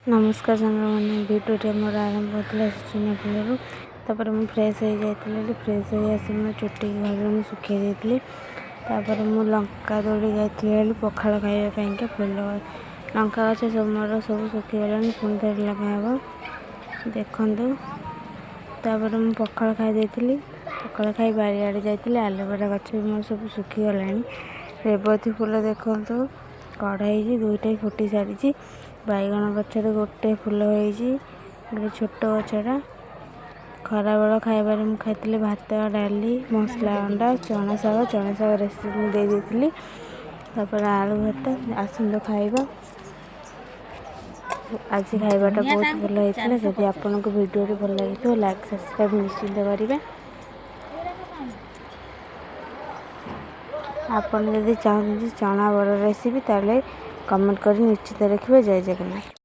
नमस्कार सांग मैंने भिडियो मोर आरंभ होता सुना फूलू तापर मुझे फ्रेश हो जाती फ्रेश हो आसी मैं चुटी घर सुखे देती मुझे लंका दौड़ी जाती पखाड़ खावाई फुल लंका गछ सब मोर सब सुखीगला पुणी थे लगा देखु मुझे पखाड़ खाई पखाड़ खाई बारियाड़े जाती एलोवेरा गछ भी मोर सब सुखीगला रेवती फूल देखु कढ़ाई दुईटा फुटी सारी बैगण गचर गोटे फूल हो छोट गचटा खरा बेल खाइबार मुझे खाई भात डाली मसला अंडा चना साग रेसिपी दे देती आलू भात आसतु खाइबा आज खाइबाटा बहुत भल होता जदि आपन को वीडियो भल लगी लाइक सब्सक्राइब निश्चिंत करेंगे। आपन जदि चाहते चना बड़ रेसिपी ताले कमेंट कर निश्चित रखिए। जय जगन्नाथ।